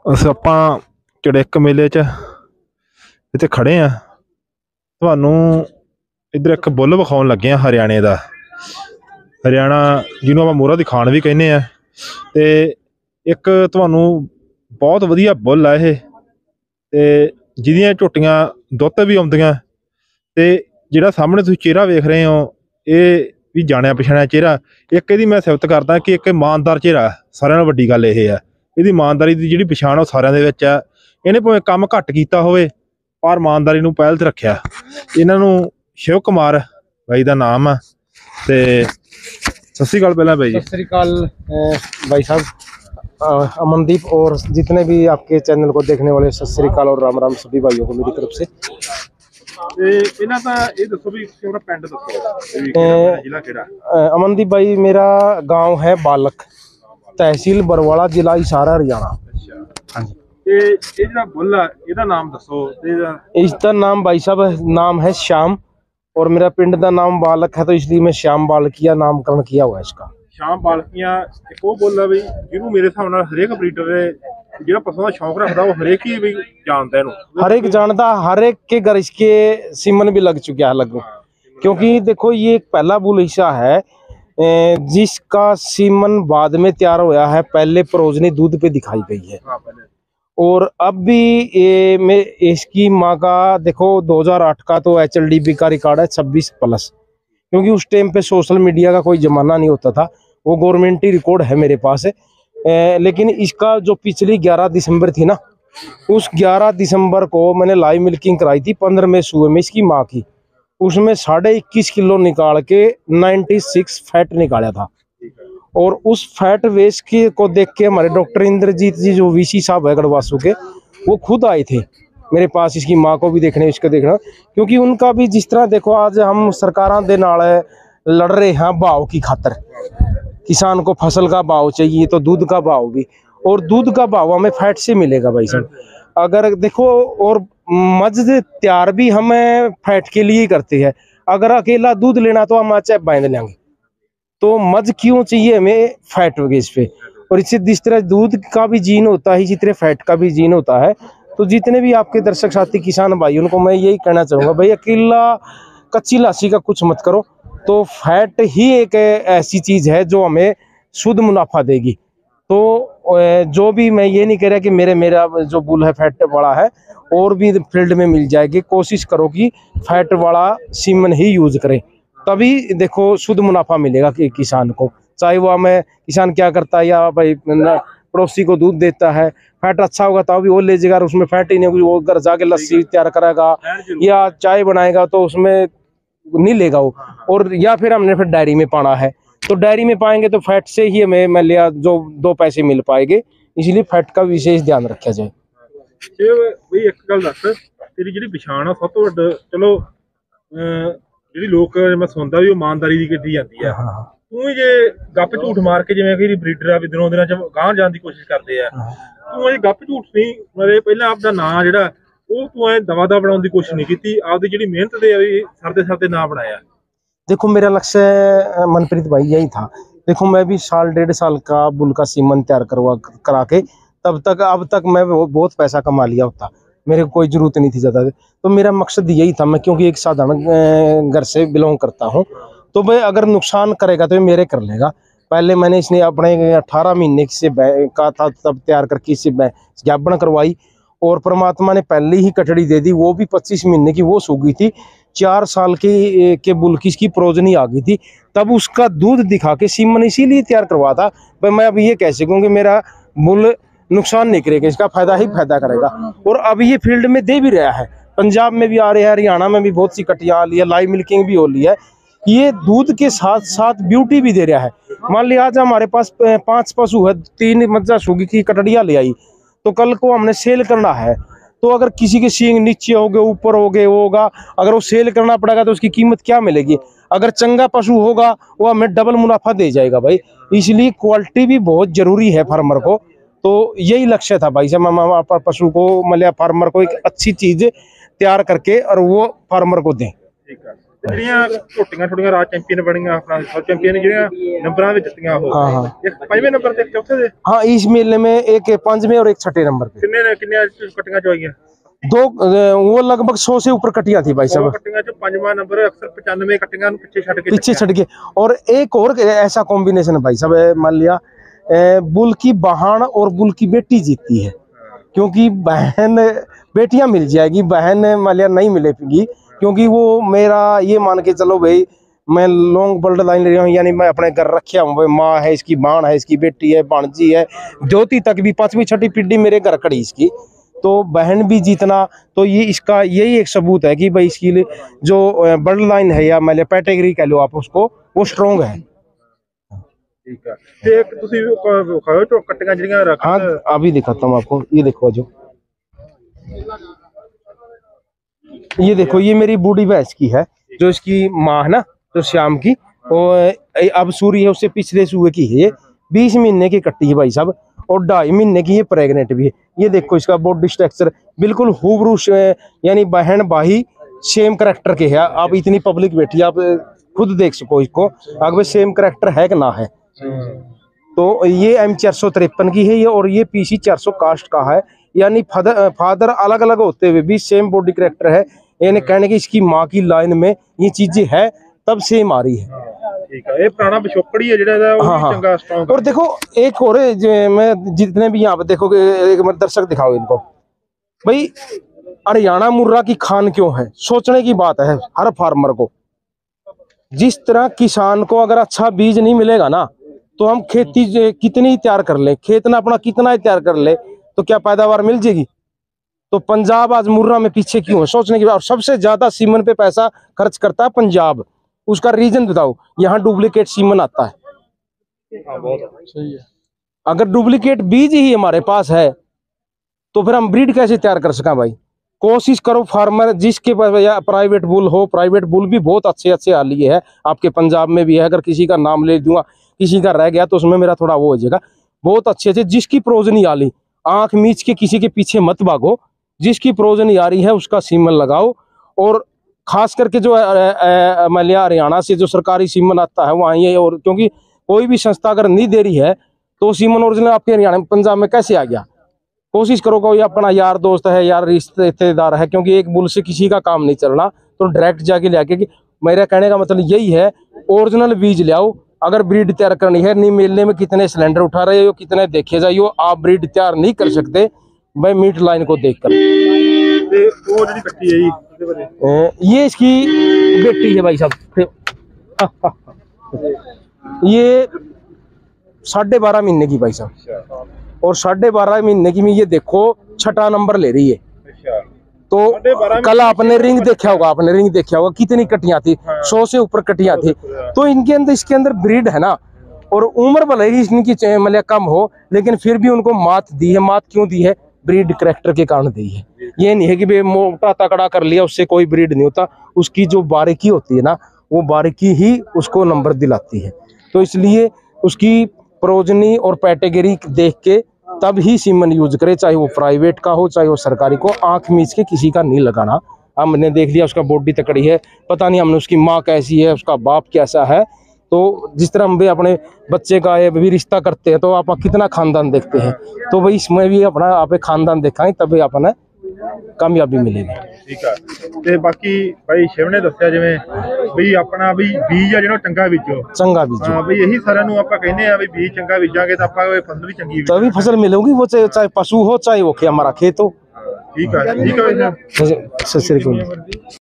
अस आपां चड़िक मेले च इत्थे खड़े हाँ। तुहानूं इधर एक बुल विखाउण लगे हाँ हरियाणे का। हरियाणा जिन्हों आपां मोरा दी खान भी कहने आ। ते एक तुहानूं बहुत वधिया बुल है ये, ते जिहदियां झोटियां दुੱਧ भी आउंदियां। ते जिहड़ा सामने तुसीं चेहरा वेख रहे हो ये भी जाणिया पछाणिया चेहरा। एक इहदी मैं सिफत करदा कि एक ईमानदार चेहरा, सारिਆਂ नालों वड्डी गल ये है। ਇਹਦੀ ਇਮਾਨਦਾਰੀ ਦੀ ਜਿਹੜੀ ਪਛਾਣ ਉਹ ਸਾਰਿਆਂ ਦੇ ਵਿੱਚ ਆ। ਇਹਨੇ ਭਾਵੇਂ ਕੰਮ ਘੱਟ ਕੀਤਾ ਹੋਵੇ ਪਰ ਇਮਾਨਦਾਰੀ ਨੂੰ ਪਹਿਲ ਤੇ ਰੱਖਿਆ। ਇਹਨਾਂ ਨੂੰ शिव कुमार भाई का नाम है। तो सत श्री अकाल पहला भाई जी। सत श्री अकाल भाई साहब, अमनदीप और जितने भी आपके चैनल को देखने वाले सत श्री अकाल और राम राम सभी भाइयों को मेरी तरफ से। अमनदीप भाई मेरा गांव है बालक, तहसील बरवाड़ा, जिला हिसार, हरियाणा। हाँ जी। इसका नाम भाई साहब नाम है श्याम और मेरा पिंड का नाम बालक है, तो इसलिए मैं श्याम बालकिया नामकरण किया हुआ है इसका। श्याम बालकिया एक वो बोला भी जिन्हों मेरे हिसाब नाल हरेक ब्रीडर जो पशुओं का शौक रखता वो हरेक ही भी जानता है। हरेक जानता, हरेक के घर इसके सीमन भी लग चुका है लगभग। क्योंकि देखो ये एक पहला बुल हिस्सा है जिसका सीमन बाद में तैयार होया है, पहले प्रोजनी दूध पे दिखाई गई है। और अब भी ये में इसकी माँ का देखो 2008 का तो HLDB का रिकॉर्ड है 26+। क्योंकि उस टाइम पे सोशल मीडिया का कोई जमाना नहीं होता था, वो गवर्नमेंट ही रिकॉर्ड है मेरे पास है। लेकिन इसका जो पिछली 11 दिसंबर थी ना, उस 11 दिसंबर को मैंने लाइव मिल्किंग कराई थी 15वें सूए में इसकी माँ की। उसमें 21.5 किलो निकाल के 96 फैट निकाला था। और उस फैट वेस्ट की को देख के हमारे डॉक्टर इंद्रजीत जी जो VC साहब है गढ़वासू के, वो खुद आए थे मेरे पास इसकी माँ को भी देखने, इसको देखना। क्योंकि उनका भी जिस तरह देखो आज हम सरकारों के नाल लड़ रहे हैं भाव की खातर, किसान को फसल का भाव चाहिए तो दूध का भाव भी, और दूध का भाव हमें फैट से मिलेगा भाई साहब। अगर देखो और मज तैयार भी हमें फैट के लिए ही करते हैं। अगर अकेला दूध लेना तो हम चाहे बांध लेंगे, तो मज क्यों चाहिए हमें फैट बेस पे। और इससे जिस तरह दूध का भी जीन होता है इसी तरह फैट का भी जीन होता है। तो जितने भी आपके दर्शक साथी किसान भाई उनको मैं यही कहना चाहूँगा, भाई अकेला कच्ची लासी का कुछ मत करो। तो फैट ही एक ऐसी चीज़ है जो हमें शुद्ध मुनाफा देगी। तो जो भी मैं ये नहीं कह रहा कि मेरा जो बुल है फैट वाला है, और भी फील्ड में मिल जाएगी। कोशिश करो कि फैट वाला सीमन ही यूज करें, तभी देखो शुद्ध मुनाफा मिलेगा कि किसान को। चाहे वो हमें किसान क्या करता है, या भाई पड़ोसी को दूध देता है, फैट अच्छा होगा तो भी वो ले जाएगा, उसमें फैट ही नहीं, वो घर जाके लस्सी तैयार करेगा या चाय बनाएगा तो उसमें नहीं लेगा वो। और या फिर हमने फिर डायरी में पाना है, तो डायरी में पाएंगे तो फैट से ही हमें मैं लिया जो 2 पैसे मिल पाएंगे। इसलिए फैट का विशेष ध्यान रखा जाए। एक गल दस, तेरी जिहड़ी पछाण आ सब तो वड्डा, चलो ਜਿਹੜੀ ਲੋਕ मैं सुनता भी ईमानदारी की कही जाती है। तू ही जे गप झूठ मार के जिवें कि ब्रीडर आ भी दिनों दिनां च गांह जाण दी कोशिश करदे आ, तू ये गप झूठ नहीं मतलब पहले आपदा नां जिहड़ा ਉਹ ਤੂੰ ਐ दवा दा बनाउण दी कोशिश नहीं की, आपदी जिहड़ी मेहनत दे सरदे सरदे नां बनाया। देखो मेरा लक्ष्य मनप्रीत भाई यही था। देखो मैं भी 1.5 साल का बुल का सीमन तैयार करा के अब तक मैं बहुत पैसा कमा लिया होता, मेरे को कोई जरूरत नहीं थी ज़्यादा। तो मेरा मकसद यही था, मैं क्योंकि एक साधारण घर से बिलोंग करता हूँ, तो भाई अगर नुकसान करेगा तो मेरे कर लेगा। पहले मैंने इसने अपने 18 महीने से का था तब तैयार करके इससे ज्ञापन करवाई, और परमात्मा ने पहले ही कटड़ी दे दी। वो भी 25 महीने की वो सो गई थी, 4 साल के बुल की इसकी प्रोजनी आ गई थी। तब उसका दूध दिखा के सीमन इसीलिए तैयार करवा था भाई मैं अब ये कह सकूँ कि मेरा बुल नुकसान नहीं करेगा, इसका फायदा ही फायदा करेगा। और अब ये फील्ड में दे भी रहा है, पंजाब में भी आ रहे हैं, हरियाणा में भी बहुत सी कटियां आ रही है, लाइव मिल्किंग भी हो रही है। ये दूध के साथ साथ ब्यूटी भी दे रहा है। मान लिया आज हमारे पास 5 पशु है, 3 मज्जा सुगी की कटड़ियां ले आई, तो कल को हमने सेल करना है, तो अगर किसी के सींग नीचे हो गए ऊपर हो गए वो होगा, अगर वो सेल करना पड़ेगा तो उसकी कीमत क्या मिलेगी। अगर चंगा पशु होगा वो हमें डबल मुनाफा दे जाएगा भाई। इसलिए क्वालिटी भी बहुत जरूरी है फार्मर को। तो यही लक्ष्य था भाई साहब, हम पशु को मतलब फार्मर को एक अच्छी चीज तैयार करके और वो फार्मर को दें। ਜਿਹੜੀਆਂ ਝੋਟੀਆਂ ਥੋੜੀਆਂ ਰਾਜ ਚੈਂਪੀਅਨ ਬਣੀਆਂ ਆਪਣਾ सब ਚੈਂਪੀਅਨ ਜਿਹੜੀਆਂ ਨੰਬਰਾਂ ਵਿੱਚ ਜਿੱਤੀਆਂ ਉਹ हाँ हाँ ਇੱਕ ਪੰਜਵੇਂ ਨੰਬਰ ਤੇ ਇੱਕ ਚੌਥੇ ਦੇ हाँ, इस मेले में एक 5वें और एक 6ठे नंबर पे ਕਿੰਨੀਆਂ ਕਟੀਆਂ ਚ ਆਈਆਂ दो वो लगभग 100 से ऊपर कटियां थी भाई साहब, ਕਟੀਆਂ ਚ ਪੰਜਵਾਂ ਨੰबर अक्सर 95 कटियां ਨੂੰ ਪਿੱਛੇ ਛੱਡ ਕੇ पीछे छट के। और एक और ऐसा कॉम्बिनेशन है भाई साहब, मान लिया बुल की बहन और बुल की बेटी जीतती है, क्योंकि बहन बेटियां मिल जाएगी, बहन मान लिया नहीं मिलेगी, क्योंकि वो मेरा ये मान के चलो भाई मैं लॉन्ग बल्ड लाइन ले रहा हूँ, यानी मैं अपने घर रखा हूँ, माँ है इसकी, बहन है इसकी, बेटी है, भांजी है, ज्योति तक भी 5वीं 6ठी पीढ़ी मेरे घर खड़ी इसकी, तो बहन भी जीतना, तो ये इसका यही एक सबूत है कि भाई इसकी जो बल्ड लाइन है या मान लिया कैटेगरी कह लो आप उसको, वो स्ट्रोंग है। ठीक है ਤੇ ਇੱਕ ਤੁਸੀਂ ਖਾਓ ਤੋਂ ਕਟੀਆਂ ਜਿਹੜੀਆਂ ਰੱਖ हाँ अभी दिखाता हूँ आपको, ये देखो जो, ये देखो ये मेरी बूढ़ी भैंस की है, जो इसकी माँ है ना, जो श्याम की, और अब सूरी है उससे पिछले सूए की है, ये 20 महीने की कट्टी है भाई साहब, और 2.5 महीने की ये प्रेग्नेंट भी है। ये देखो इसका बॉडी स्ट्रक्चर बिल्कुल हूबरू, यानी बहन भाई सेम करेक्टर के है। आप इतनी पब्लिक बैठी है, आप खुद देख सको इसको, अगर सेम करेक्टर है कि ना है। तो ये M453 की है ये, और ये PC 400 कास्ट का है, यानी फादर अलग अलग होते हुए भी सेम बॉडी करेक्टर है, यानी कहने की इसकी माँ की लाइन में ये चीजें है तब सेम आ रही है। ठीक है, ये पुराना पिछोकड़ी है जेड़ा वो हाँ, चंगा स्ट्रांग। और देखो एक और मैं जितने भी यहाँ पे देखोगे, एक मिनट दर्शक दिखाओ इनको भाई, हरियाणा मुर्रा की खान क्यों है, सोचने की बात है हर फार्मर को। जिस तरह किसान को अगर अच्छा बीज नहीं मिलेगा ना, तो हम खेती कितनी तैयार कर ले, खेत ना अपना कितना तैयार कर ले, तो क्या पैदावार मिल जाएगी। तो पंजाब आज मुर्रा में पीछे क्यों है, सोचने की बात। और सबसे ज्यादा सीमन पे पैसा खर्च करता है पंजाब, उसका रीजन बताओ, यहाँ डुप्लीकेट सीमन आता है। सही है। अगर डुप्लीकेट बीज ही हमारे पास है तो फिर हम ब्रीड कैसे तैयार कर सकें भाई। कोशिश करो फार्मर जिसके पास प्राइवेट बुल हो, प्राइवेट बुल भी बहुत अच्छे अच्छे आ लिए है, आपके पंजाब में भी है, अगर किसी का नाम ले दूंगा, किसी का रह गया तो उसमें मेरा थोड़ा वो हो जाएगा। बहुत अच्छे अच्छे जिसकी प्रोजनी आ ली, आंख मीच के किसी के पीछे मत भागो, जिसकी प्रोजनी आ रही है उसका सीमन लगाओ। और खास करके जो मान लिया हरियाणा से जो सरकारी सीमन आता है वहाँ ये, और क्योंकि कोई भी संस्था अगर नहीं दे रही है तो सीमन ओरिजिनल आपके हरियाणा पंजाब में कैसे आ गया। कोशिश करो कोई अपना यार दोस्त है, यार रिश्तेदार है, क्योंकि एक बुल से किसी का काम नहीं चलना, तो डायरेक्ट जाके लेके कि मेरा कहने का मतलब यही है, ओरिजिनल बीज ले आओ। अगर ब्रीड तैयार करनी है, नहीं मेले में कितने सिलेंडर उठा रहे हो, कितने देखे जाइए, आप ब्रीड तैयार नहीं कर सकते भाई मीट लाइन को देखकर। ये इसकी बेटी है भाई साहब, ये 12.5 महीने की भाई साहब, और 12.5 महीने की में ये देखो 6ठा नंबर ले रही है। तो कल आपने रिंग देखा होगा, आपने रिंग देखा होगा कितनी कटियां थी, 100 से ऊपर कटियां थी। तो इनके अंदर, इसके अंदर ब्रीड है ना, और उम्र भले ही इनकी मतलब कम हो, लेकिन फिर भी उनको मात दी है। मात क्यों दी है, ब्रीड करेक्टर के कारण दी है। ये नहीं है कि भाई मोटा तकड़ा कर लिया उससे कोई ब्रीड नहीं होता, उसकी जो बारीकी होती है ना, वो बारीकी ही उसको नंबर दिलाती है। तो इसलिए उसकी प्रोजनी और कैटेगरी देख के तब ही सीमन यूज करे, चाहे वो प्राइवेट का हो चाहे वो सरकारी को। आंख मीच के किसी का नहीं लगाना। हमने देख लिया उसका बॉडी तकड़ी है, पता नहीं हमने उसकी माँ कैसी है, उसका बाप कैसा है। तो जिस तरह हम भी अपने बच्चे का ये भी रिश्ता करते हैं, तो आप कितना खानदान देखते हैं, तो भाई इसमें भी अपना आप खानदान देखाएं, तभी अपना कामयाबी मिलेगी। ठीक है, ਤੇ ਬਾਕੀ ਭਾਈ ਸ਼ਿਵ ਨੇ ਦੱਸਿਆ ਜਿਵੇਂ ਵੀ ਆਪਣਾ ਵੀ ਬੀਜ ਆ ਜਿਹੜਾ ਚੰਗਾ ਬੀਜੋ, ਚੰਗਾ ਬੀਜੋ। ਹਾਂ ਵੀ ਇਹੀ ਸਾਰਿਆਂ ਨੂੰ ਆਪਾਂ ਕਹਿੰਦੇ ਆ ਵੀ ਬੀਜ ਚੰਗਾ ਬੀਜਾਂਗੇ ਤਾਂ ਆਪਾਂ ਫਸਲ ਵੀ ਚੰਗੀ तभी फसल मिलेगी, वो चाहे पशु हो चाहे वो हमारा खेत हो। ठीक है, ठीक है। सत श्री अकाल।